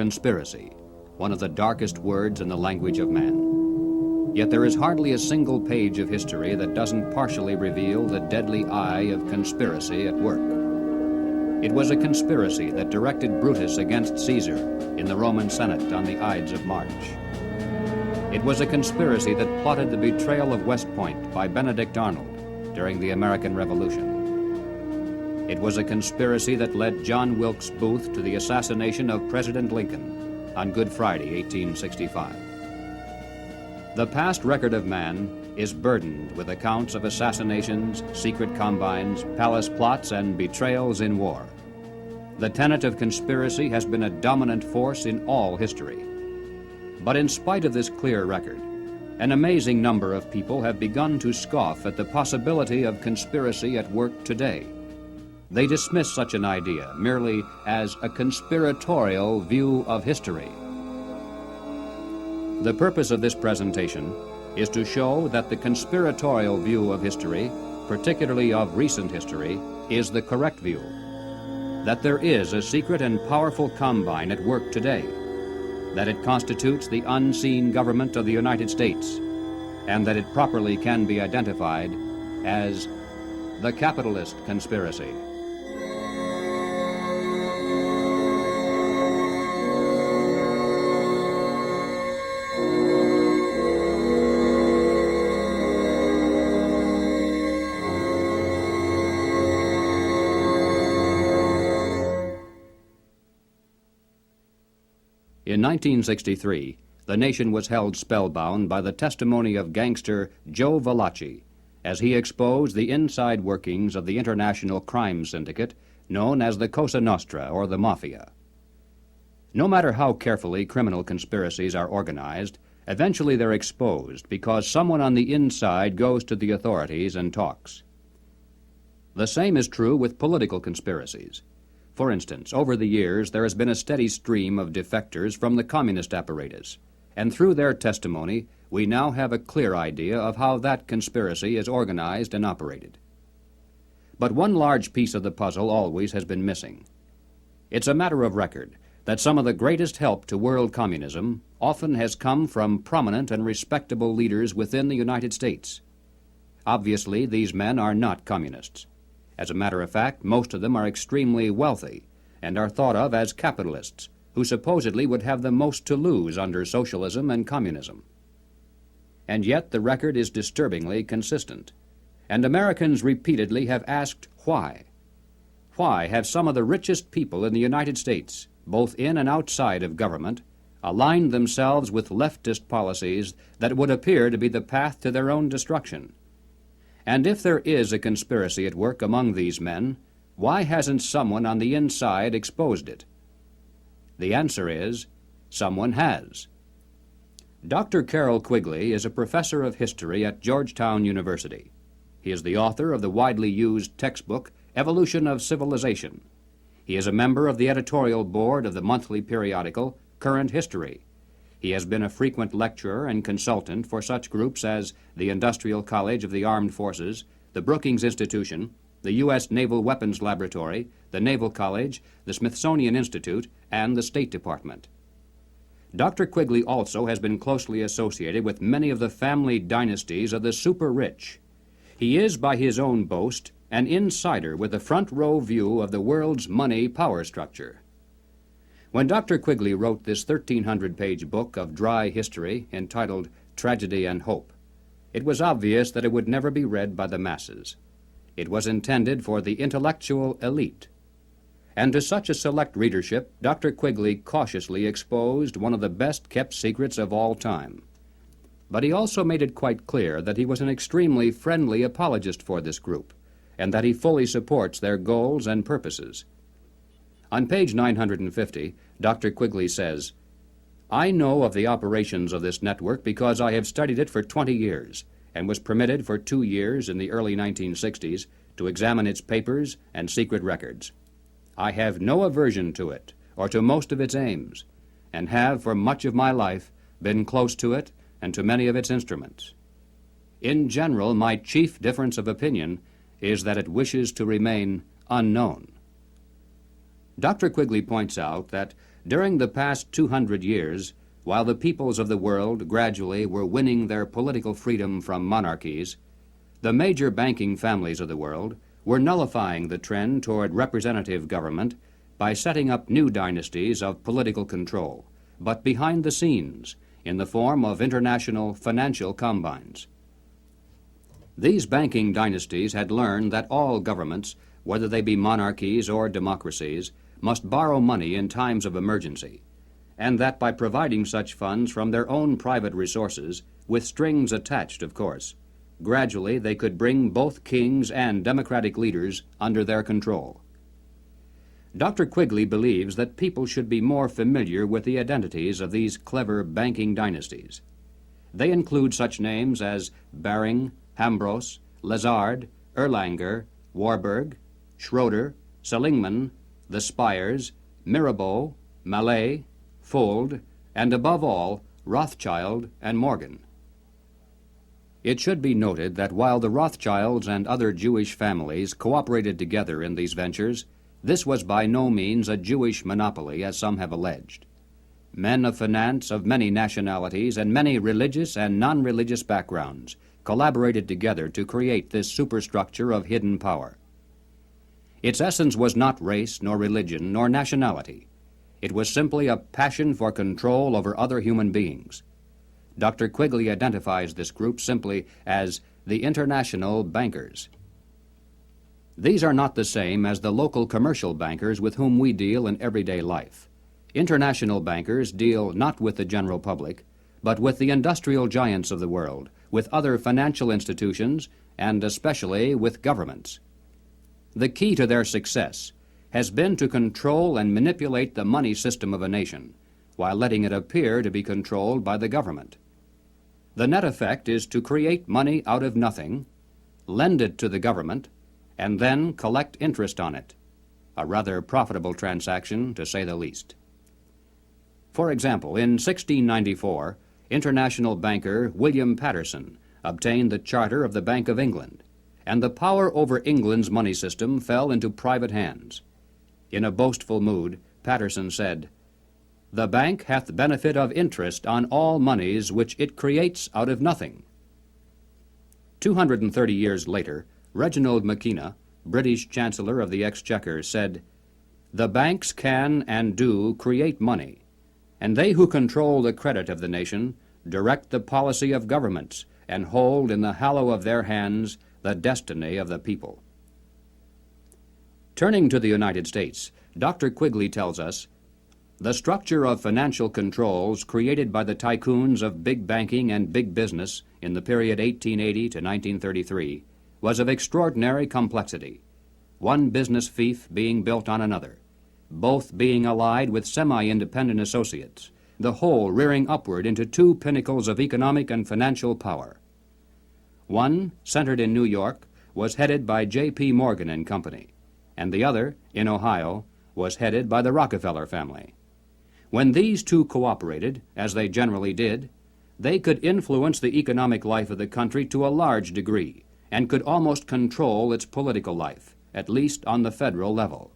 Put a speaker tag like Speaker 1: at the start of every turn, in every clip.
Speaker 1: Conspiracy, one of the darkest words in the language of man. Yet there is hardly a single page of history that doesn't partially reveal the deadly eye of conspiracy at work. It was a conspiracy that directed Brutus against Caesar in the Roman Senate on the Ides of March. It was a conspiracy that plotted the betrayal of West Point by Benedict Arnold during the American Revolution. It was a conspiracy that led John Wilkes Booth to the assassination of President Lincoln on Good Friday, 1865. The past record of man is burdened with accounts of assassinations, secret combines, palace plots, and betrayals in war. The tenet of conspiracy has been a dominant force in all history. But in spite of this clear record, an amazing number of people have begun to scoff at the possibility of conspiracy at work today. They dismiss such an idea merely as a conspiratorial view of history. The purpose of this presentation is to show that the conspiratorial view of history, particularly of recent history, is the correct view. That there is a secret and powerful combine at work today, that it constitutes the unseen government of the United States, and that it properly can be identified as the capitalist conspiracy. In 1963, the nation was held spellbound by the testimony of gangster Joe Valachi as he exposed the inside workings of the international crime syndicate known as the Cosa Nostra, or the Mafia. No matter how carefully criminal conspiracies are organized, eventually they're exposed because someone on the inside goes to the authorities and talks. The same is true with political conspiracies. For instance, over the years, there has been a steady stream of defectors from the communist apparatus, and through their testimony, we now have a clear idea of how that conspiracy is organized and operated. But one large piece of the puzzle always has been missing. It's a matter of record that some of the greatest help to world communism often has come from prominent and respectable leaders within the United States. Obviously, these men are not communists. As a matter of fact, most of them are extremely wealthy and are thought of as capitalists who supposedly would have the most to lose under socialism and communism. And yet the record is disturbingly consistent, and Americans repeatedly have asked why. Why have some of the richest people in the United States, both in and outside of government, aligned themselves with leftist policies that would appear to be the path to their own destruction? And if there is a conspiracy at work among these men, why hasn't someone on the inside exposed it? The answer is, someone has. Dr. Carroll Quigley is a professor of history at Georgetown University. He is the author of the widely used textbook, Evolution of Civilization. He is a member of the editorial board of the monthly periodical, Current History. He has been a frequent lecturer and consultant for such groups as the Industrial College of the Armed Forces, the Brookings Institution, the U.S. Naval Weapons Laboratory, the Naval College, the Smithsonian Institute, and the State Department. Dr. Quigley also has been closely associated with many of the family dynasties of the super-rich. He is, by his own boast, an insider with a front-row view of the world's money power structure. When Dr. Quigley wrote this 1,300-page book of dry history entitled Tragedy and Hope, it was obvious that it would never be read by the masses. It was intended for the intellectual elite. And to such a select readership, Dr. Quigley cautiously exposed one of the best-kept secrets of all time. But he also made it quite clear that he was an extremely friendly apologist for this group, and that he fully supports their goals and purposes. On page 950, Dr. Quigley says, "I know of the operations of this network because I have studied it for 20 years and was permitted for 2 years in the early 1960s to examine its papers and secret records. I have no aversion to it or to most of its aims, and have for much of my life been close to it and to many of its instruments. In general, my chief difference of opinion is that it wishes to remain unknown." Dr. Quigley points out that during the past 200 years, while the peoples of the world gradually were winning their political freedom from monarchies, the major banking families of the world were nullifying the trend toward representative government by setting up new dynasties of political control, but behind the scenes, in the form of international financial combines. These banking dynasties had learned that all governments, whether they be monarchies or democracies, must borrow money in times of emergency, and that by providing such funds from their own private resources, with strings attached, of course, gradually they could bring both kings and democratic leaders under their control. Dr. Quigley believes that people should be more familiar with the identities of these clever banking dynasties. They include such names as Baring, Hambros, Lazard, Erlanger, Warburg, Schroeder, Seligman, the Spires, Mirabeau, Mallet, Fuld, and above all, Rothschild and Morgan. It should be noted that while the Rothschilds and other Jewish families cooperated together in these ventures, this was by no means a Jewish monopoly, as some have alleged. Men of finance of many nationalities and many religious and non-religious backgrounds collaborated together to create this superstructure of hidden power. Its essence was not race, nor religion, nor nationality. It was simply a passion for control over other human beings. Dr. Quigley identifies this group simply as the international bankers. These are not the same as the local commercial bankers with whom we deal in everyday life. International bankers deal not with the general public, but with the industrial giants of the world, with other financial institutions, and especially with governments. The key to their success has been to control and manipulate the money system of a nation, while letting it appear to be controlled by the government. The net effect is to create money out of nothing, lend it to the government, and then collect interest on it, a rather profitable transaction, to say the least. For example, in 1694, international banker William Patterson obtained the charter of the Bank of England, and the power over England's money system fell into private hands. In a boastful mood, Patterson said, "The bank hath benefit of interest on all moneys which it creates out of nothing." 230 years later, Reginald Mackina, British Chancellor of the Exchequer, said, "The banks can and do create money, and they who control the credit of the nation direct the policy of governments and hold in the hollow of their hands the destiny of the people." Turning to the United States, Dr. Quigley tells us, "The structure of financial controls created by the tycoons of big banking and big business in the period 1880 to 1933 was of extraordinary complexity, one business fief being built on another, both being allied with semi-independent associates, the whole rearing upward into two pinnacles of economic and financial power. One, centered in New York, was headed by J.P. Morgan and Company, and the other, in Ohio, was headed by the Rockefeller family. When these two cooperated, as they generally did, they could influence the economic life of the country to a large degree, and could almost control its political life, at least on the federal level.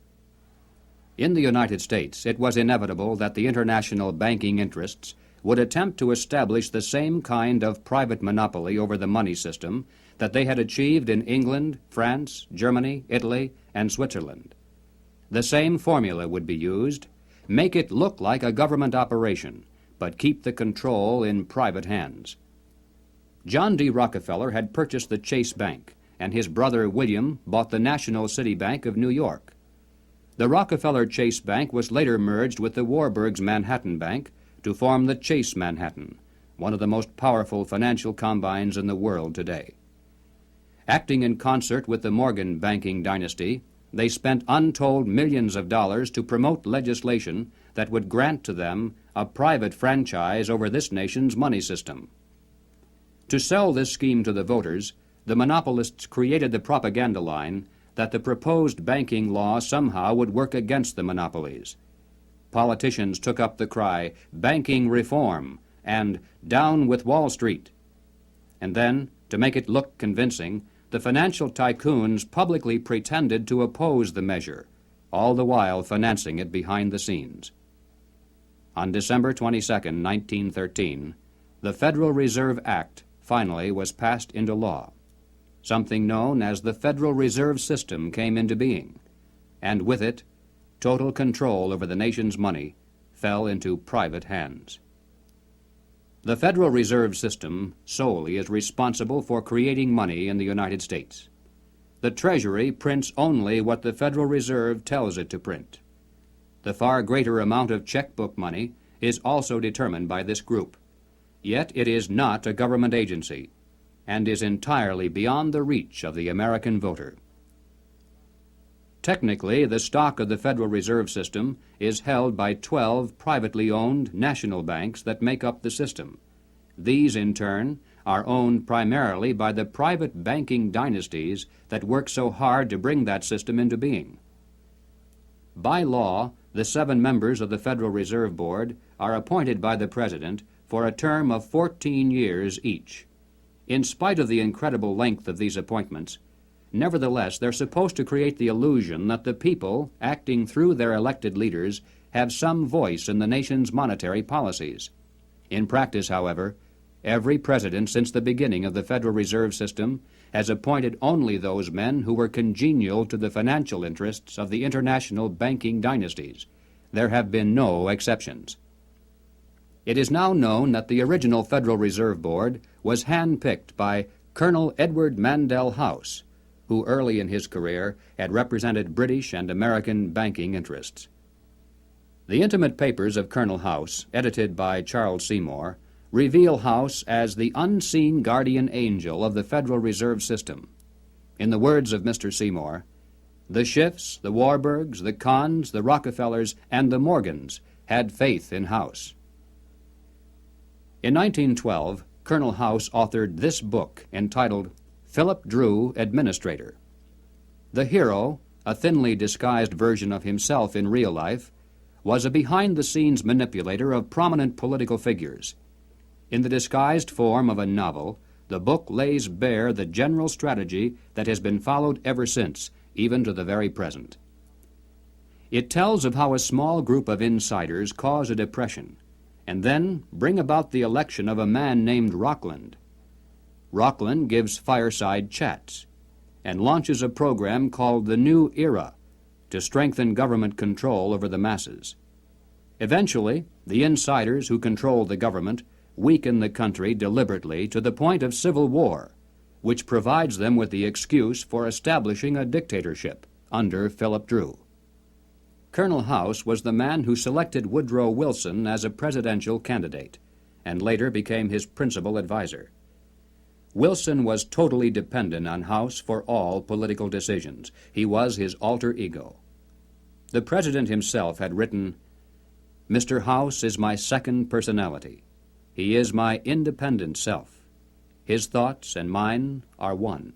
Speaker 1: In the United States, it was inevitable that the international banking interests would attempt to establish the same kind of private monopoly over the money system that they had achieved in England, France, Germany, Italy, and Switzerland. The same formula would be used: make it look like a government operation, but keep the control in private hands. John D. Rockefeller had purchased the Chase Bank, and his brother William bought the National City Bank of New York. The Rockefeller Chase Bank was later merged with the Warburg's Manhattan Bank to form the Chase Manhattan, one of the most powerful financial combines in the world today. Acting in concert with the Morgan banking dynasty, they spent untold millions of dollars to promote legislation that would grant to them a private franchise over this nation's money system. To sell this scheme to the voters, the monopolists created the propaganda line that the proposed banking law somehow would work against the monopolies. Politicians took up the cry, "Banking reform," and "Down with Wall Street." And then, to make it look convincing, the financial tycoons publicly pretended to oppose the measure, all the while financing it behind the scenes. On December 22, 1913, the Federal Reserve Act finally was passed into law. Something known as the Federal Reserve System came into being, and with it, total control over the nation's money fell into private hands. The Federal Reserve System solely is responsible for creating money in the United States. The Treasury prints only what the Federal Reserve tells it to print. The far greater amount of checkbook money is also determined by this group. Yet it is not a government agency and is entirely beyond the reach of the American voter. Technically, the stock of the Federal Reserve System is held by 12 privately owned national banks that make up the system. These, in turn, are owned primarily by the private banking dynasties that work so hard to bring that system into being. By law, the 7 members of the Federal Reserve Board are appointed by the President for a term of 14 years each. In spite of the incredible length of these appointments, nevertheless, they're supposed to create the illusion that the people, acting through their elected leaders, have some voice in the nation's monetary policies. In practice, however, every president since the beginning of the Federal Reserve System has appointed only those men who were congenial to the financial interests of the international banking dynasties. There have been no exceptions. It is now known that the original Federal Reserve Board was hand-picked by Colonel Edward Mandell House, who early in his career had represented British and American banking interests. The intimate papers of Colonel House, edited by Charles Seymour, reveal House as the unseen guardian angel of the Federal Reserve System. In the words of Mr. Seymour, "The Schiffs, the Warburgs, the Kahns, the Rockefellers, and the Morgans had faith in House." In 1912, Colonel House authored this book entitled Philip Drew, Administrator. The hero, a thinly disguised version of himself in real life, was a behind-the-scenes manipulator of prominent political figures. In the disguised form of a novel, the book lays bare the general strategy that has been followed ever since, even to the very present. It tells of how a small group of insiders cause a depression, and then bring about the election of a man named Rockland. Rockland gives fireside chats and launches a program called the New Era to strengthen government control over the masses. Eventually, the insiders who control the government weaken the country deliberately to the point of civil war, which provides them with the excuse for establishing a dictatorship under Philip Drew. Colonel House was the man who selected Woodrow Wilson as a presidential candidate, and later became his principal advisor. Wilson was totally dependent on House for all political decisions. He was his alter ego. The president himself had written, "Mr. House is my second personality. He is my independent self. His thoughts and mine are one.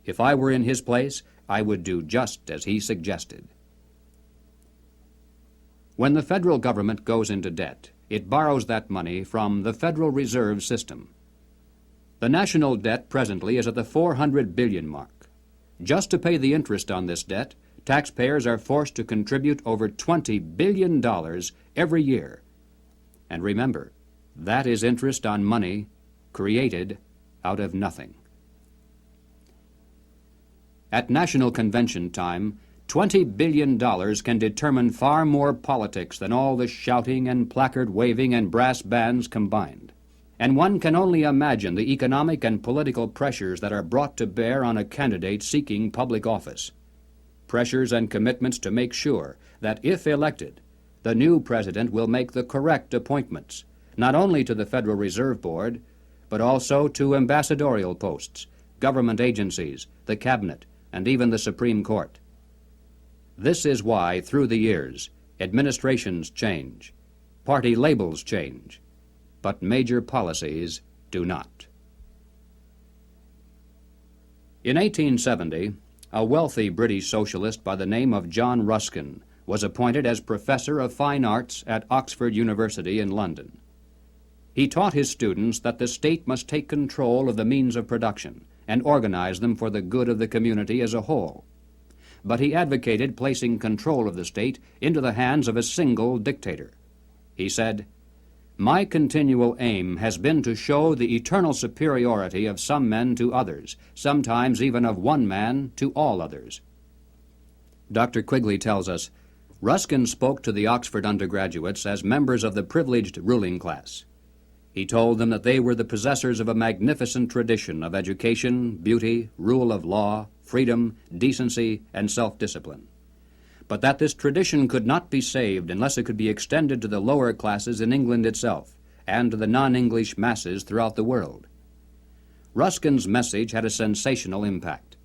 Speaker 1: If I were in his place, I would do just as he suggested." When the federal government goes into debt, it borrows that money from the Federal Reserve System. The national debt presently is at the 400 billion mark. Just to pay the interest on this debt, taxpayers are forced to contribute over $20 billion every year. And remember, that is interest on money created out of nothing. At National Convention time, $20 billion can determine far more politics than all the shouting and placard-waving and brass bands combined. And one can only imagine the economic and political pressures that are brought to bear on a candidate seeking public office. Pressures and commitments to make sure that, if elected, the new president will make the correct appointments, not only to the Federal Reserve Board, but also to ambassadorial posts, government agencies, the cabinet, and even the Supreme Court. This is why, through the years, administrations change, party labels change, but major policies do not. In 1870, a wealthy British socialist by the name of John Ruskin was appointed as Professor of Fine Arts at Oxford University in London. He taught his students that the state must take control of the means of production and organize them for the good of the community as a whole. but he advocated placing control of the state into the hands of a single dictator. He said, "My continual aim has been to show the eternal superiority of some men to others, sometimes even of one man to all others." Dr. Quigley tells us, Ruskin spoke to the Oxford undergraduates as members of the privileged ruling class. He told them that they were the possessors of a magnificent tradition of education, beauty, rule of law, freedom, decency, and self-discipline, but that this tradition could not be saved unless it could be extended to the lower classes in England itself and to the non-English masses throughout the world. Ruskin's message had a sensational impact.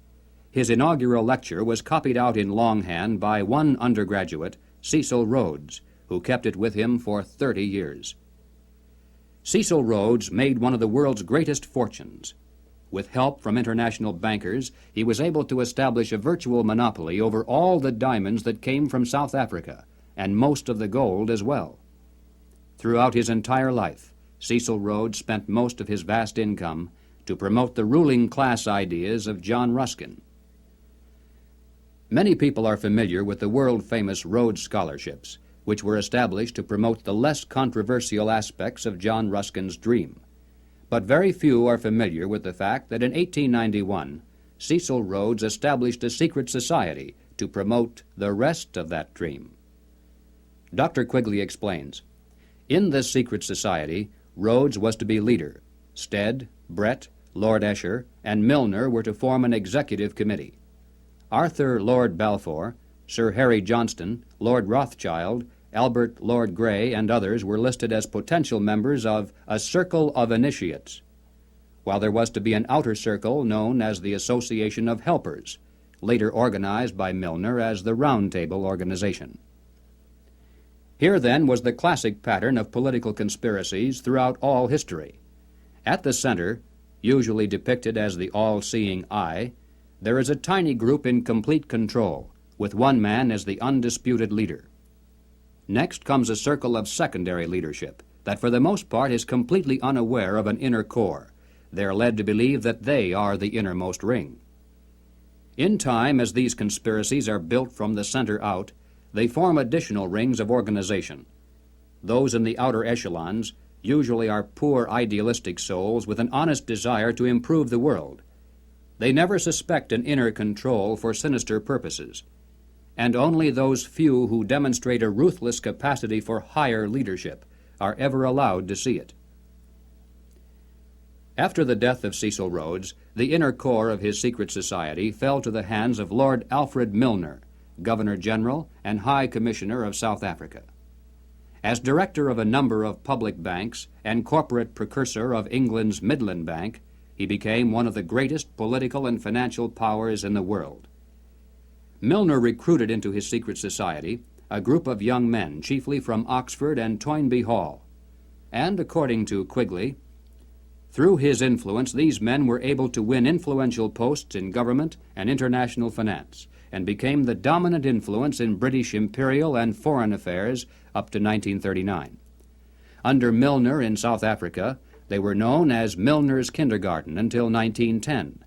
Speaker 1: His inaugural lecture was copied out in longhand by one undergraduate, Cecil Rhodes, who kept it with him for 30 years. Cecil Rhodes made one of the world's greatest fortunes. With help from international bankers, he was able to establish a virtual monopoly over all the diamonds that came from South Africa, and most of the gold as well. Throughout his entire life, Cecil Rhodes spent most of his vast income to promote the ruling class ideas of John Ruskin. Many people are familiar with the world-famous Rhodes Scholarships, which were established to promote the less controversial aspects of John Ruskin's dream. But very few are familiar with the fact that in 1891, Cecil Rhodes established a secret society to promote the rest of that dream. Dr. Quigley explains, in this secret society, Rhodes was to be leader. Stead, Brett, Lord Esher, and Milner were to form an executive committee. Arthur Lord Balfour, Sir Harry Johnston, Lord Rothschild, Albert Lord Grey, and others were listed as potential members of a circle of initiates, while there was to be an outer circle known as the Association of Helpers, later organized by Milner as the Round Table Organization. Here, then, was the classic pattern of political conspiracies throughout all history. At the center, usually depicted as the all-seeing eye, there is a tiny group in complete control, with one man as the undisputed leader. Next comes a circle of secondary leadership that for the most part is completely unaware of an inner core. They are led to believe that they are the innermost ring. In time, as these conspiracies are built from the center out, they form additional rings of organization. Those in the outer echelons usually are poor idealistic souls with an honest desire to improve the world. They never suspect an inner control for sinister purposes, and only those few who demonstrate a ruthless capacity for higher leadership are ever allowed to see it. After the death of Cecil Rhodes, the inner core of his secret society fell to the hands of Lord Alfred Milner, Governor-General and High Commissioner of South Africa. As director of a number of public banks and corporate precursor of England's Midland Bank, he became one of the greatest political and financial powers in the world. Milner recruited into his secret society a group of young men, chiefly from Oxford and Toynbee Hall. And according to Quigley, through his influence, these men were able to win influential posts in government and international finance, and became the dominant influence in British imperial and foreign affairs up to 1939. Under Milner in South Africa, they were known as Milner's Kindergarten until 1910.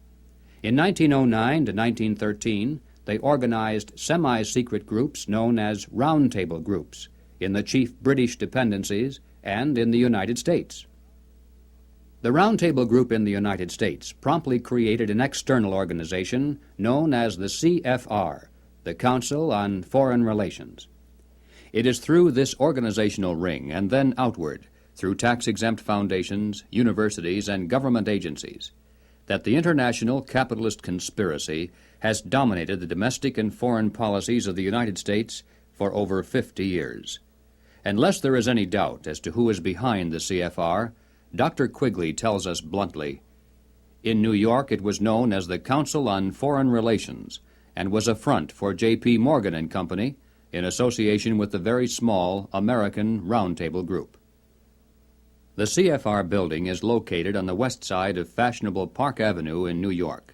Speaker 1: In 1909 to 1913, they organized semi-secret groups known as Round Table groups in the chief British dependencies and in the United States. The Round Table group in the United States promptly created an external organization known as the CFR, the Council on Foreign Relations. It is through this organizational ring and then outward, through tax-exempt foundations, universities, and government agencies, that the international capitalist conspiracy has dominated the domestic and foreign policies of the United States for over 50 years. Unless there is any doubt as to who is behind the CFR, Dr. Quigley tells us bluntly, in New York it was known as the Council on Foreign Relations and was a front for J.P. Morgan and Company in association with the very small American Round Table Group. The CFR building is located on the west side of fashionable Park Avenue in New York.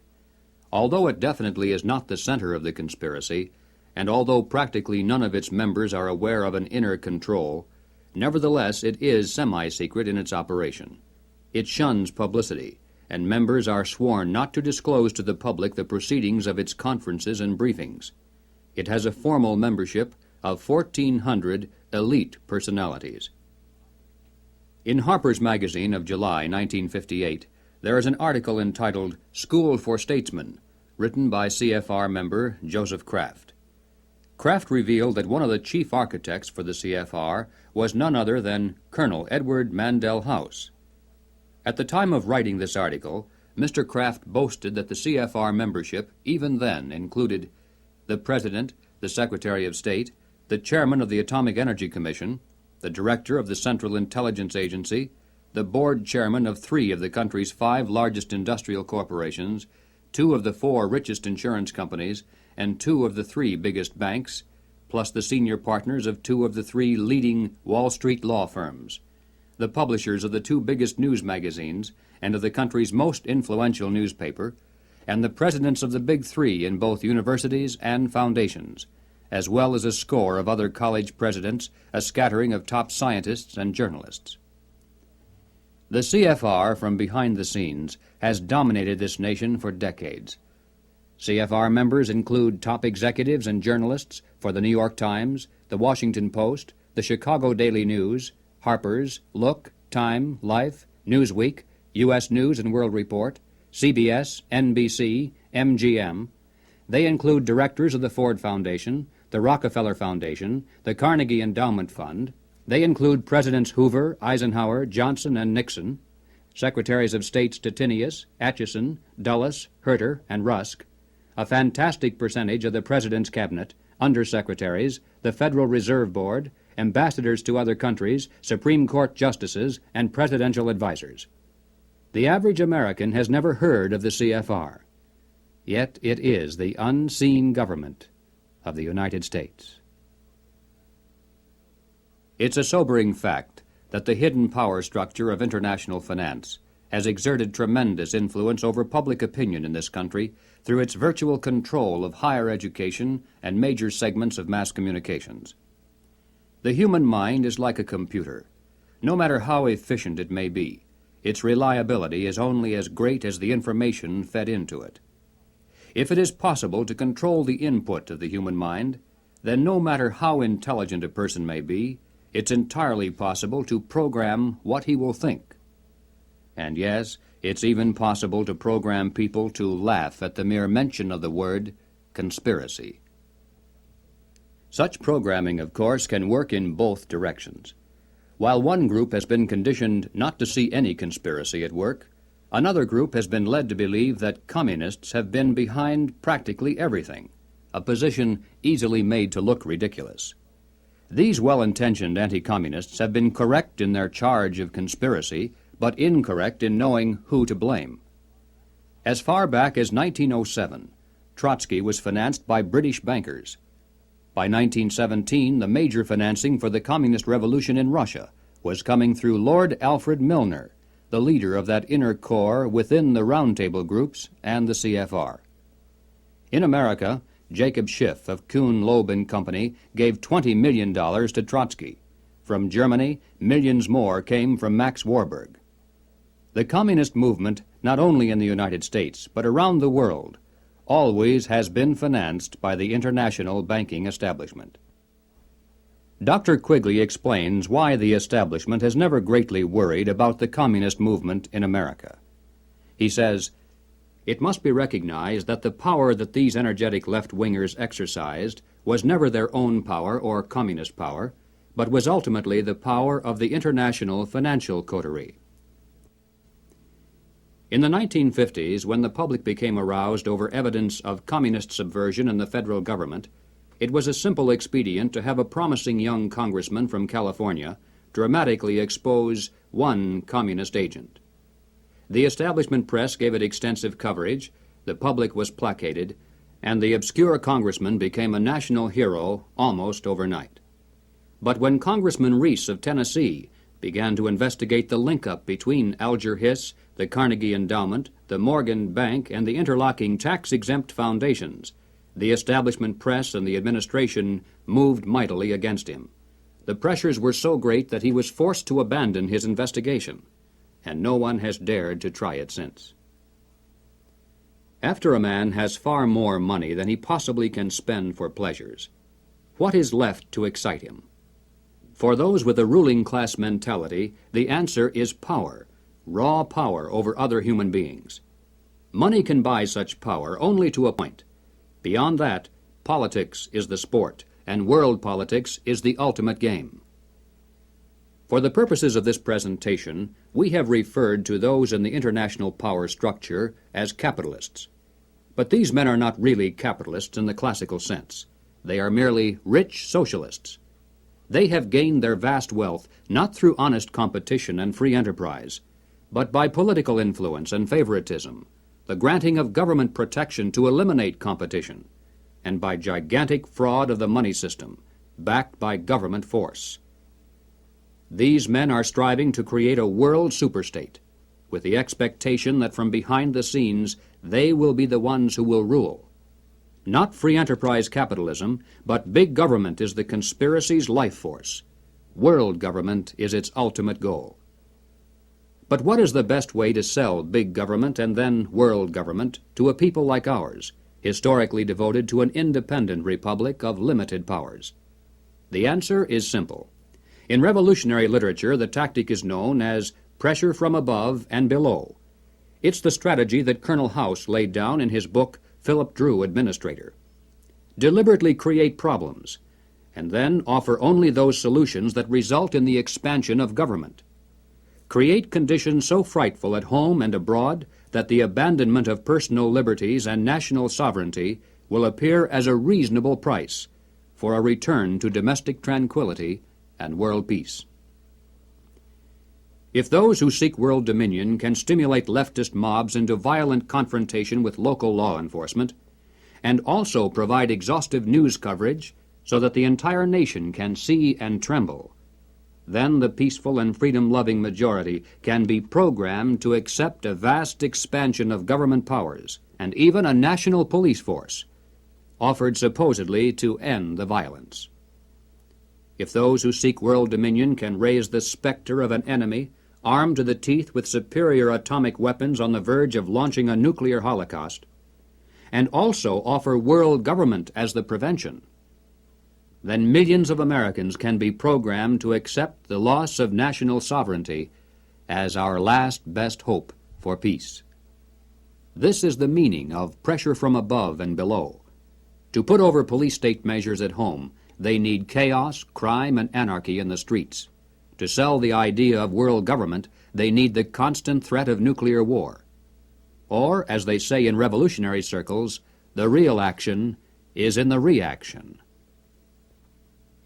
Speaker 1: Although it definitely is not the center of the conspiracy, and although practically none of its members are aware of an inner control, nevertheless it is semi-secret in its operation. It shuns publicity, and members are sworn not to disclose to the public the proceedings of its conferences and briefings. It has a formal membership of 1,400 elite personalities. In Harper's Magazine of July 1958, there is an article entitled School for Statesmen, written by CFR member Joseph Kraft. Kraft revealed that one of the chief architects for the CFR was none other than Colonel Edward Mandell House. At the time of writing this article, Mr. Kraft boasted that the CFR membership even then included the President, the Secretary of State, the Chairman of the Atomic Energy Commission, the Director of the Central Intelligence Agency, the Board Chairman of 3 of the country's 5 largest industrial corporations, 2 of the 4 richest insurance companies, and 2 of the 3 biggest banks, plus the senior partners of 2 of the 3 leading Wall Street law firms, the publishers of the 2 biggest news magazines and of the country's most influential newspaper, and the presidents of the Big 3 in both universities and foundations, as well as a score of other college presidents, a scattering of top scientists and journalists. The CFR, from behind the scenes, has dominated this nation for decades. CFR members include top executives and journalists for the New York Times, the Washington Post, the Chicago Daily News, Harper's, Look, Time, Life, Newsweek, U.S. News and World Report, CBS, NBC, MGM. They include directors of the Ford Foundation, the Rockefeller Foundation, the Carnegie Endowment Fund. They include Presidents Hoover, Eisenhower, Johnson, and Nixon, Secretaries of State Stettinius, Atchison, Dulles, Herter, and Rusk, a fantastic percentage of the President's Cabinet, undersecretaries, the Federal Reserve Board, ambassadors to other countries, Supreme Court justices, and presidential advisers. The average American has never heard of the CFR, yet it is the unseen government of the United States. It's a sobering fact that the hidden power structure of international finance has exerted tremendous influence over public opinion in this country through its virtual control of higher education and major segments of mass communications. The human mind is like a computer. No matter how efficient it may be, its reliability is only as great as the information fed into it. If it is possible to control the input of the human mind, then no matter how intelligent a person may be, it's entirely possible to program what he will think. And yes, it's even possible to program people to laugh at the mere mention of the word conspiracy. Such programming, of course, can work in both directions. While one group has been conditioned not to see any conspiracy at work, another group has been led to believe that communists have been behind practically everything, a position easily made to look ridiculous. These well-intentioned anti-communists have been correct in their charge of conspiracy, but incorrect in knowing who to blame. As far back as 1907, Trotsky was financed by British bankers. By 1917, the major financing for the communist revolution in Russia was coming through Lord Alfred Milner, the leader of that inner core within the Roundtable groups and the CFR. In America, Jacob Schiff of Kuhn, Loeb and Company gave $20 million to Trotsky. From Germany, millions more came from Max Warburg. The communist movement, not only in the United States, but around the world, always has been financed by the international banking establishment. Dr. Quigley explains why the establishment has never greatly worried about the communist movement in America. He says, "It must be recognized that the power that these energetic left-wingers exercised was never their own power or communist power, but was ultimately the power of the international financial coterie." In the 1950s, when the public became aroused over evidence of communist subversion in the federal government, it was a simple expedient to have a promising young congressman from California dramatically expose one communist agent. The establishment press gave it extensive coverage, the public was placated, and the obscure congressman became a national hero almost overnight. But when Congressman Reese of Tennessee began to investigate the link-up between Alger Hiss, the Carnegie Endowment, the Morgan Bank, and the interlocking tax-exempt foundations, the establishment press and the administration moved mightily against him. The pressures were so great that he was forced to abandon his investigation, and no one has dared to try it since. After a man has far more money than he possibly can spend for pleasures, what is left to excite him? For those with a ruling class mentality, the answer is power, raw power over other human beings. Money can buy such power only to a point. Beyond that, politics is the sport, and world politics is the ultimate game. For the purposes of this presentation, we have referred to those in the international power structure as capitalists. But these men are not really capitalists in the classical sense. They are merely rich socialists. They have gained their vast wealth not through honest competition and free enterprise, but by political influence and favoritism, the granting of government protection to eliminate competition, and by gigantic fraud of the money system, backed by government force. These men are striving to create a world superstate, with the expectation that from behind the scenes they will be the ones who will rule. Not free enterprise capitalism, but big government is the conspiracy's life force. World government is its ultimate goal. But what is the best way to sell big government and then world government to a people like ours, historically devoted to an independent republic of limited powers? The answer is simple. In revolutionary literature, the tactic is known as pressure from above and below. It's the strategy that Colonel House laid down in his book, Philip Drew, Administrator. Deliberately create problems, and then offer only those solutions that result in the expansion of government. Create conditions so frightful at home and abroad that the abandonment of personal liberties and national sovereignty will appear as a reasonable price for a return to domestic tranquility and world peace. If those who seek world dominion can stimulate leftist mobs into violent confrontation with local law enforcement, and also provide exhaustive news coverage so that the entire nation can see and tremble, then the peaceful and freedom-loving majority can be programmed to accept a vast expansion of government powers and even a national police force, offered supposedly to end the violence. If those who seek world dominion can raise the specter of an enemy armed to the teeth with superior atomic weapons on the verge of launching a nuclear holocaust, and also offer world government as the prevention, then millions of Americans can be programmed to accept the loss of national sovereignty as our last best hope for peace. This is the meaning of pressure from above and below. To put over police-state measures at home, they need chaos, crime, and anarchy in the streets. To sell the idea of world government, they need the constant threat of nuclear war. Or, as they say in revolutionary circles, the real action is in the reaction.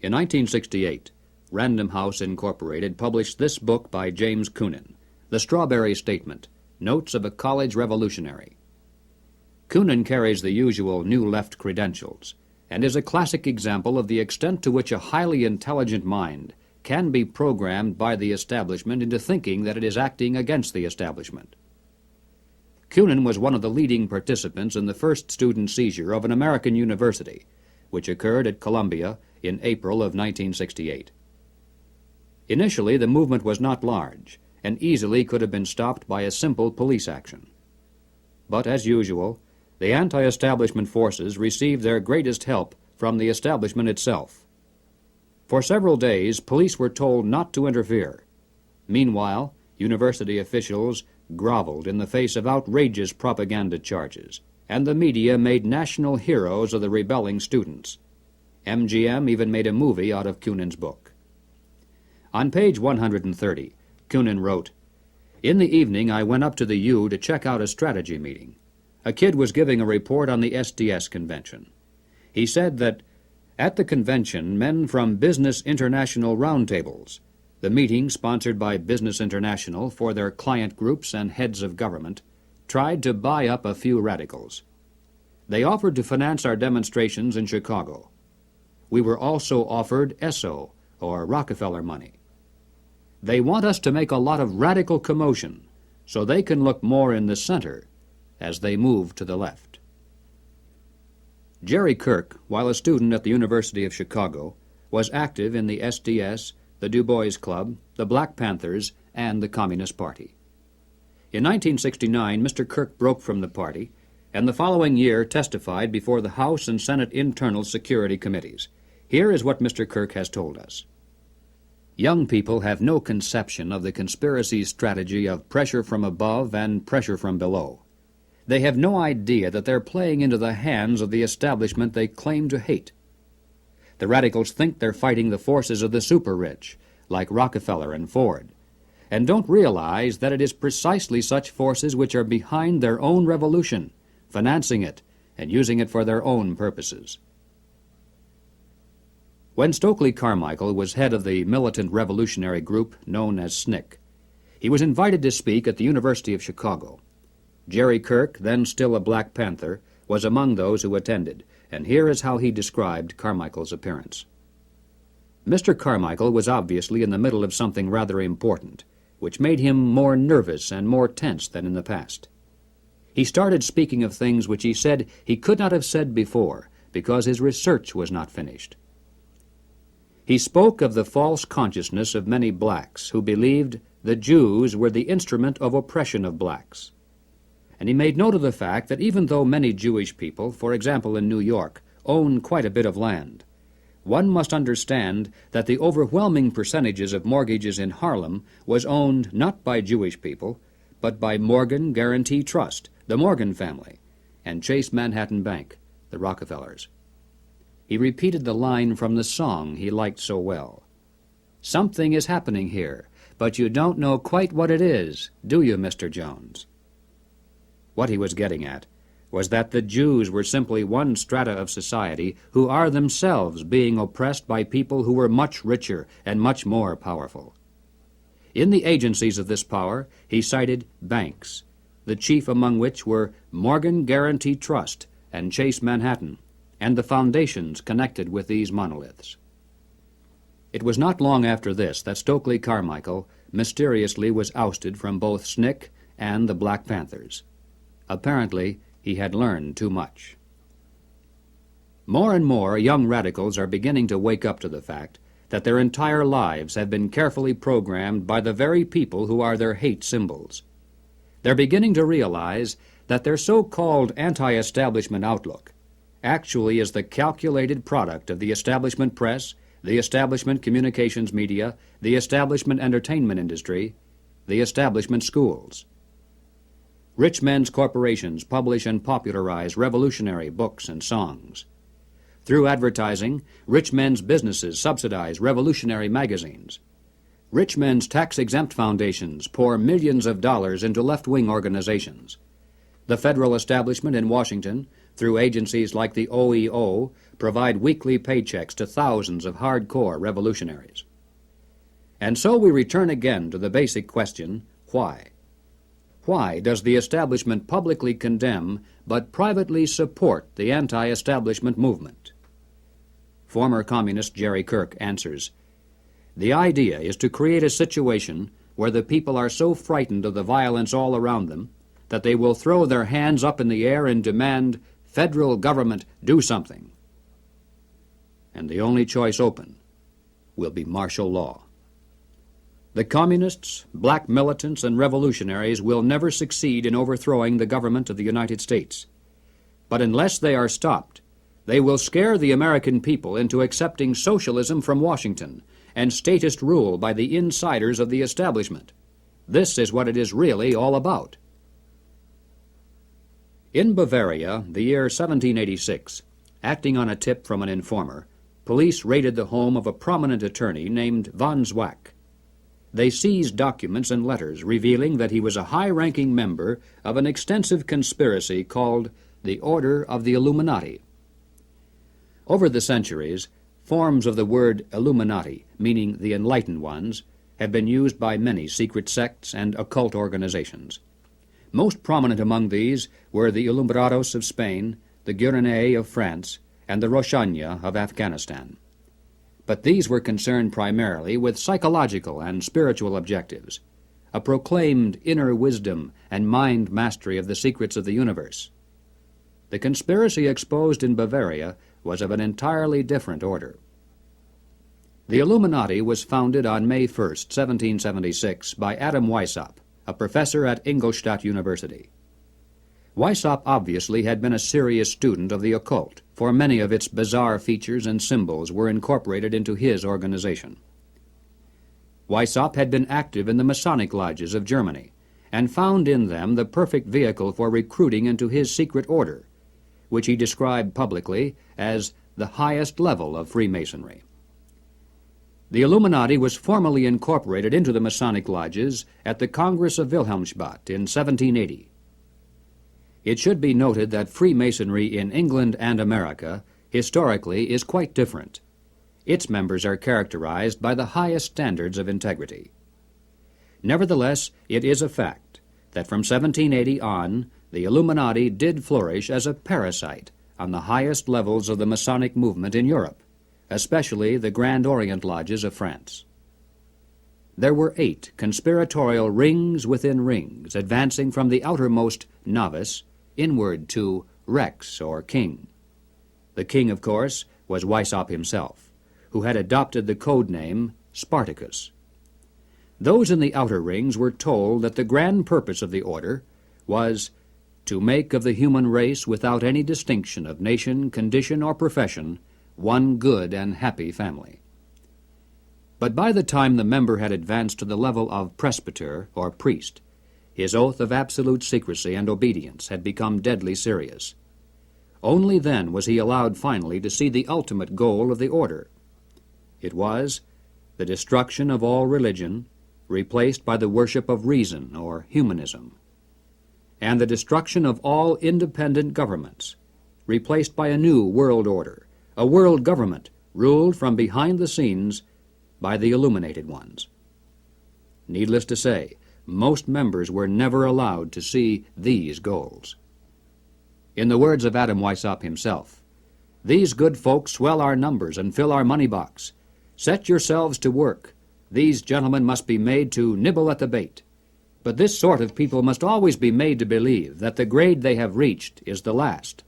Speaker 1: In 1968, Random House Incorporated published this book by James Coonan, The Strawberry Statement, Notes of a College Revolutionary. Coonan carries the usual New Left credentials and is a classic example of the extent to which a highly intelligent mind can be programmed by the establishment into thinking that it is acting against the establishment. Coonan was one of the leading participants in the first student seizure of an American university, which occurred at Columbia in April of 1968. Initially, the movement was not large and easily could have been stopped by a simple police action. But as usual, the anti-establishment forces received their greatest help from the establishment itself. For several days, police were told not to interfere. Meanwhile, university officials groveled in the face of outrageous propaganda charges, and the media made national heroes of the rebelling students. MGM even made a movie out of Coonan's book. On page 130, Coonan wrote, "In the evening I went up to the U to check out a strategy meeting. A kid was giving a report on the SDS convention. He said that at the convention, men from Business International roundtables, the meeting sponsored by Business International for their client groups and heads of government, tried to buy up a few radicals. They offered to finance our demonstrations in Chicago. We were also offered ESSO, or Rockefeller money. They want us to make a lot of radical commotion so they can look more in the center as they move to the left." Jerry Kirk, while a student at the University of Chicago, was active in the SDS, the Du Bois Club, the Black Panthers, and the Communist Party. In 1969, Mr. Kirk broke from the party and the following year testified before the House and Senate Internal Security Committees. Here is what Mr. Kirk has told us. Young people have no conception of the conspiracy's strategy of pressure from above and pressure from below. They have no idea that they're playing into the hands of the establishment they claim to hate. The radicals think they're fighting the forces of the super-rich, like Rockefeller and Ford, and don't realize that it is precisely such forces which are behind their own revolution, financing it and using it for their own purposes. When Stokely Carmichael was head of the militant revolutionary group known as SNCC, he was invited to speak at the University of Chicago. Jerry Kirk, then still a Black Panther, was among those who attended, and here is how he described Carmichael's appearance. Mr. Carmichael was obviously in the middle of something rather important, which made him more nervous and more tense than in the past. He started speaking of things which he said he could not have said before because his research was not finished. He spoke of the false consciousness of many blacks who believed the Jews were the instrument of oppression of blacks. And he made note of the fact that even though many Jewish people, for example in New York, own quite a bit of land, one must understand that the overwhelming percentages of mortgages in Harlem was owned not by Jewish people, but by Morgan Guarantee Trust, the Morgan family, and Chase Manhattan Bank, the Rockefellers. He repeated the line from the song he liked so well. "Something is happening here, but you don't know quite what it is, do you, Mr. Jones?" What he was getting at was that the Jews were simply one strata of society who are themselves being oppressed by people who were much richer and much more powerful. In the agencies of this power, he cited banks, the chief among which were Morgan Guarantee Trust and Chase Manhattan, and the foundations connected with these monoliths. It was not long after this that Stokely Carmichael mysteriously was ousted from both SNCC and the Black Panthers. Apparently, he had learned too much. More and more young radicals are beginning to wake up to the fact that their entire lives have been carefully programmed by the very people who are their hate symbols. They're beginning to realize that their so-called anti-establishment outlook actually is the calculated product of the establishment press, the establishment communications media, the establishment entertainment industry, the establishment schools. Rich men's corporations publish and popularize revolutionary books and songs. Through advertising, rich men's businesses subsidize revolutionary magazines. Rich men's tax-exempt foundations pour millions of dollars into left-wing organizations. The federal establishment in Washington, through agencies like the OEO, provide weekly paychecks to thousands of hardcore revolutionaries. And so we return again to the basic question, why? Why does the establishment publicly condemn but privately support the anti-establishment movement? Former communist Jerry Kirk answers, "The idea is to create a situation where the people are so frightened of the violence all around them that they will throw their hands up in the air and demand, 'Federal government, do something.' And the only choice open will be martial law. The communists, black militants, and revolutionaries will never succeed in overthrowing the government of the United States. But unless they are stopped, they will scare the American people into accepting socialism from Washington and statist rule by the insiders of the establishment. This is what it is really all about." In Bavaria, the year 1786, acting on a tip from an informer, police raided the home of a prominent attorney named von Zwack. They seized documents and letters revealing that he was a high-ranking member of an extensive conspiracy called the Order of the Illuminati. Over the centuries, forms of the word Illuminati, meaning the enlightened ones, have been used by many secret sects and occult organizations. Most prominent among these were the Illuminados of Spain, the Guéronais of France, and the Roshania of Afghanistan. But these were concerned primarily with psychological and spiritual objectives, a proclaimed inner wisdom and mind mastery of the secrets of the universe. The conspiracy exposed in Bavaria was of an entirely different order. The Illuminati was founded on May 1st, 1776, by Adam Weishaupt, a professor at Ingolstadt University. Weishaupt obviously had been a serious student of the occult, for many of its bizarre features and symbols were incorporated into his organization. Weishaupt had been active in the Masonic lodges of Germany, and found in them the perfect vehicle for recruiting into his secret order, which he described publicly as the highest level of Freemasonry. The Illuminati was formally incorporated into the Masonic lodges at the Congress of Wilhelmsbad in 1780. It should be noted that Freemasonry in England and America historically is quite different. Its members are characterized by the highest standards of integrity. Nevertheless, it is a fact that from 1780 on, the Illuminati did flourish as a parasite on the highest levels of the Masonic movement in Europe, especially the Grand Orient lodges of France. There were 8 conspiratorial rings within rings, advancing from the outermost novice inward to Rex, or king. The king, of course, was Weishaupt himself, who had adopted the code name Spartacus. Those in the outer rings were told that the grand purpose of the order was to make of the human race, without any distinction of nation, condition, or profession, one good and happy family. But by the time the member had advanced to the level of presbyter, or priest, his oath of absolute secrecy and obedience had become deadly serious. Only then was he allowed finally to see the ultimate goal of the order. It was the destruction of all religion, replaced by the worship of reason, or humanism, and the destruction of all independent governments, replaced by a new world order, a world government ruled from behind the scenes by the illuminated ones. Needless to say, most members were never allowed to see these goals. In the words of Adam Weishaupt himself, "These good folks swell our numbers and fill our money box. Set yourselves to work. These gentlemen must be made to nibble at the bait. But this sort of people must always be made to believe that the grade they have reached is the last."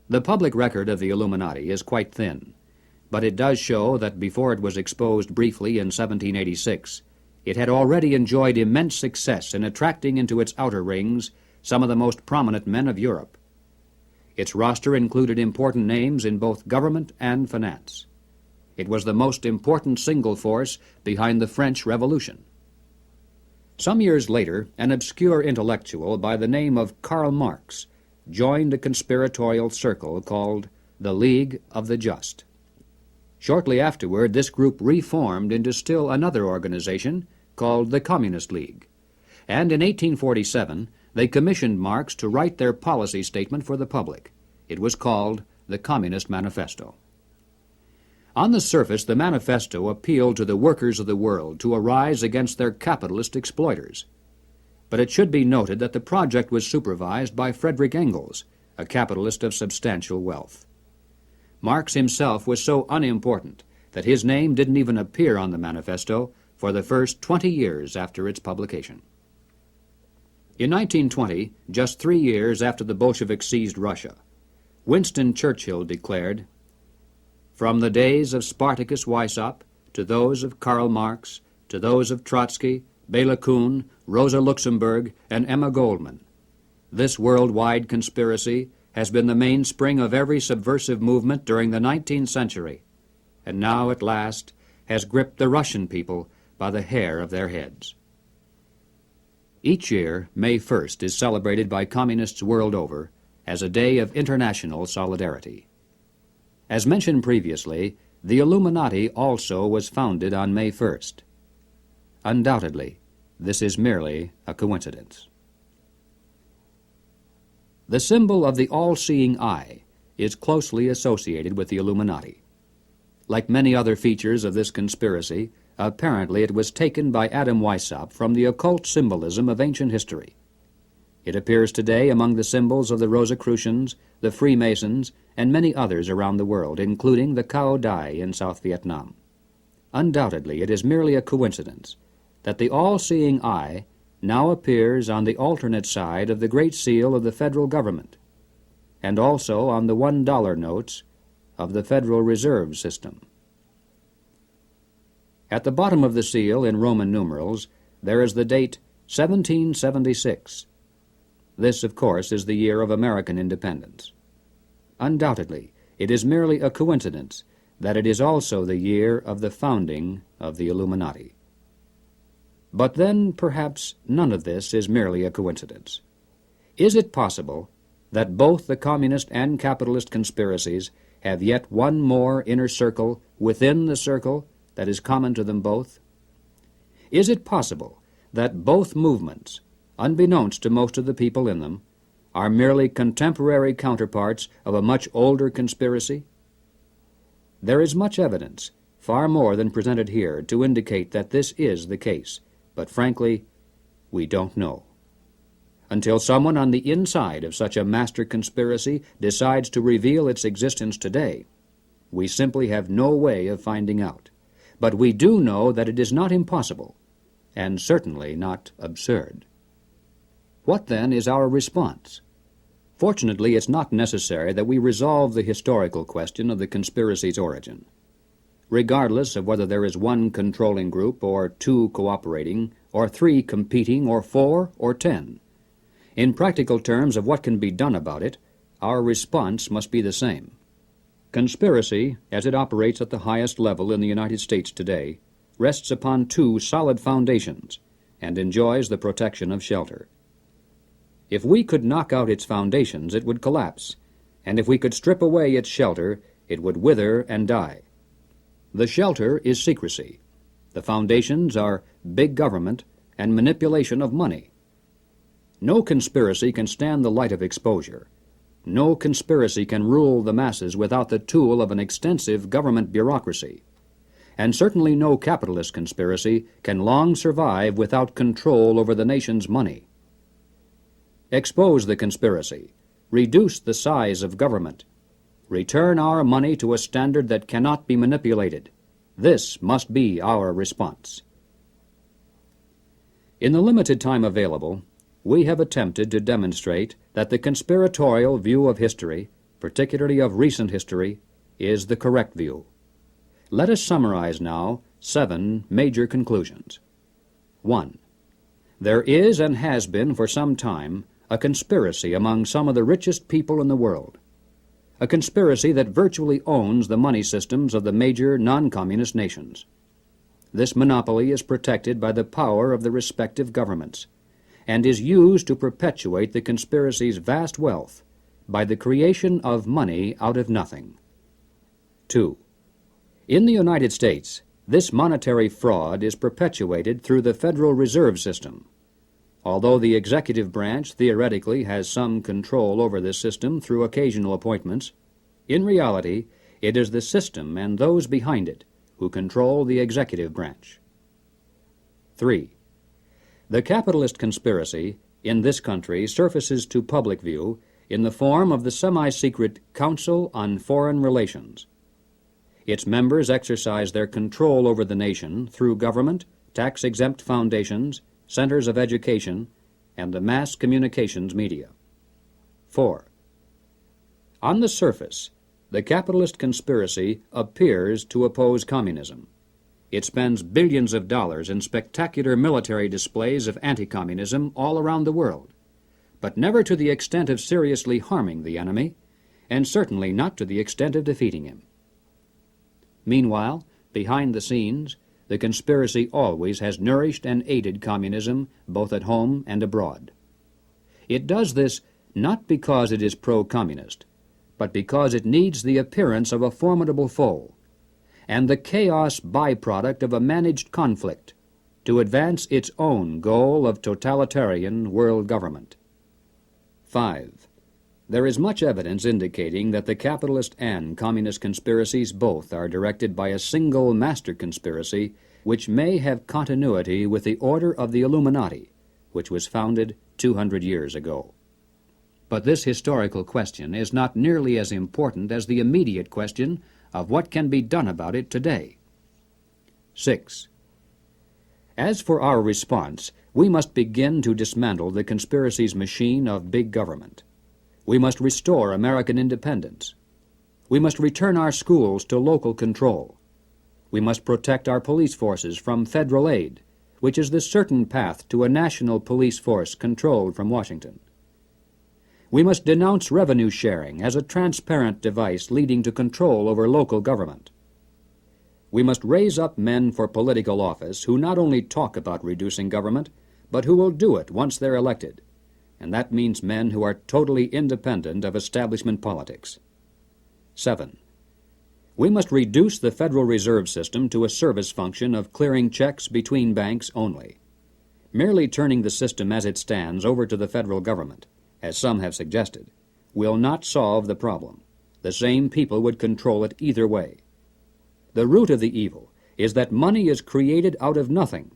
Speaker 1: The public record of the Illuminati is quite thin, but it does show that before it was exposed briefly in 1786, it had already enjoyed immense success in attracting into its outer rings some of the most prominent men of Europe. Its roster included important names in both government and finance. It was the most important single force behind the French Revolution. Some years later, an obscure intellectual by the name of Karl Marx joined a conspiratorial circle called the League of the Just. Shortly afterward, this group reformed into still another organization called the Communist League, and in 1847 they commissioned Marx to write their policy statement for the public. It was called the Communist Manifesto. On the surface, the manifesto appealed to the workers of the world to arise against their capitalist exploiters. But it should be noted that the project was supervised by Friedrich Engels, a capitalist of substantial wealth. Marx himself was so unimportant that his name didn't even appear on the manifesto for the first 20 years after its publication. In 1920, just 3 years after the Bolsheviks seized Russia, Winston Churchill declared, "From the days of Spartacus Weishaupt to those of Karl Marx, to those of Trotsky, Bela Kun, Rosa Luxemburg, and Emma Goldman, this worldwide conspiracy has been the mainspring of every subversive movement during the 19th century, and now at last has gripped the Russian people by the hair of their heads." Each year, May 1st is celebrated by communists world over as a day of international solidarity. As mentioned previously, the Illuminati also was founded on May 1st. Undoubtedly, this is merely a coincidence. The symbol of the all-seeing eye is closely associated with the Illuminati. Like many other features of this conspiracy, apparently it was taken by Adam Weishaupt from the occult symbolism of ancient history. It appears today among the symbols of the Rosicrucians, the Freemasons, and many others around the world, including the Cao Dai in South Vietnam. Undoubtedly, it is merely a coincidence that the all-seeing eye now appears on the alternate side of the Great Seal of the federal government, and also on the $1 notes of the Federal Reserve System. At the bottom of the seal, in Roman numerals, there is the date 1776. This, of course, is the year of American independence. Undoubtedly, it is merely a coincidence that it is also the year of the founding of the Illuminati. But then, perhaps, none of this is merely a coincidence. Is it possible that both the communist and capitalist conspiracies have yet one more inner circle within the circle that is common to them both? Is it possible that both movements, unbeknownst to most of the people in them, are merely contemporary counterparts of a much older conspiracy? There is much evidence, far more than presented here, to indicate that this is the case, but frankly, we don't know. Until someone on the inside of such a master conspiracy decides to reveal its existence today, we simply have no way of finding out. But we do know that it is not impossible, and certainly not absurd. What then is our response? Fortunately, it's not necessary that we resolve the historical question of the conspiracy's origin. Regardless of whether there is one controlling group, or two cooperating, or three competing, or four, or 10, in practical terms of what can be done about it, our response must be the same. Conspiracy, as it operates at the highest level in the United States today, rests upon two solid foundations and enjoys the protection of shelter. If we could knock out its foundations, it would collapse, and if we could strip away its shelter, it would wither and die. The shelter is secrecy. The foundations are big government and manipulation of money. No conspiracy can stand the light of exposure. No conspiracy can rule the masses without the tool of an extensive government bureaucracy. And certainly no capitalist conspiracy can long survive without control over the nation's money. Expose the conspiracy. Reduce the size of government. Return our money to a standard that cannot be manipulated. This must be our response. In the limited time available, we have attempted to demonstrate that the conspiratorial view of history, particularly of recent history, is the correct view. Let us summarize now 7 major conclusions. 1. There is and has been for some time a conspiracy among some of the richest people in the world, a conspiracy that virtually owns the money systems of the major non-communist nations. This monopoly is protected by the power of the respective governments, and is used to perpetuate the conspiracy's vast wealth by the creation of money out of nothing. 2. In the United States, this monetary fraud is perpetuated through the Federal Reserve System. Although the executive branch theoretically has some control over this system through occasional appointments, in reality it is the system and those behind it who control the executive branch. 3. The capitalist conspiracy in this country surfaces to public view in the form of the semi-secret Council on Foreign Relations. Its members exercise their control over the nation through government, tax-exempt foundations, centers of education, and the mass communications media. 4. On the surface, the capitalist conspiracy appears to oppose communism. It spends billions of dollars in spectacular military displays of anti-communism all around the world, but never to the extent of seriously harming the enemy, and certainly not to the extent of defeating him. Meanwhile, behind the scenes, the conspiracy always has nourished and aided communism both at home and abroad. It does this not because it is pro-communist, but because it needs the appearance of a formidable foe and the chaos byproduct of a managed conflict to advance its own goal of totalitarian world government. 5. There is much evidence indicating that the capitalist and communist conspiracies both are directed by a single master conspiracy which may have continuity with the order of the Illuminati, which was founded 200 years ago. But this historical question is not nearly as important as the immediate question of what can be done about it today. 6. As for our response, we must begin to dismantle the conspiracy's machine of big government. We must restore American independence. We must return our schools to local control. We must protect our police forces from federal aid, which is the certain path to a national police force controlled from Washington. We must denounce revenue sharing as a transparent device leading to control over local government. We must raise up men for political office who not only talk about reducing government, but who will do it once they're elected. And that means men who are totally independent of establishment politics. 7. We must reduce the Federal Reserve System to a service function of clearing checks between banks only. Merely turning the system as it stands over to the federal government, as some have suggested, will not solve the problem. The same people would control it either way. The root of the evil is that money is created out of nothing,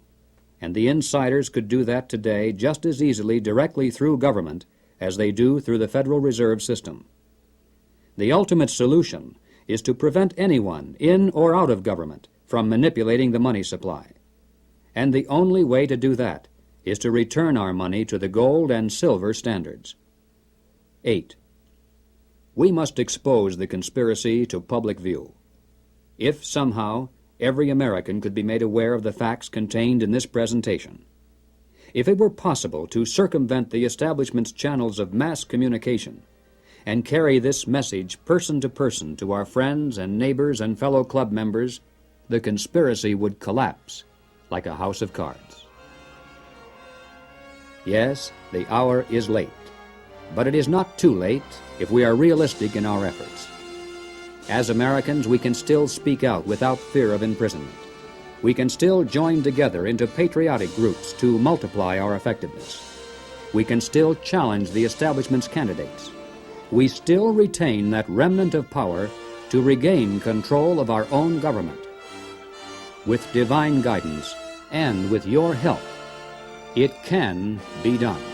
Speaker 1: and the insiders could do that today just as easily directly through government as they do through the Federal Reserve System. The ultimate solution is to prevent anyone, in or out of government, from manipulating the money supply. And the only way to do that is to return our money to the gold and silver standards. 8. We must expose the conspiracy to public view. If somehow every American could be made aware of the facts contained in this presentation, if it were possible to circumvent the establishment's channels of mass communication and carry this message person to person to our friends and neighbors and fellow club members, the conspiracy would collapse like a house of cards. Yes, the hour is late, but it is not too late if we are realistic in our efforts. As Americans, we can still speak out without fear of imprisonment. We can still join together into patriotic groups to multiply our effectiveness. We can still challenge the establishment's candidates. We still retain that remnant of power to regain control of our own government. With divine guidance and with your help, it can be done.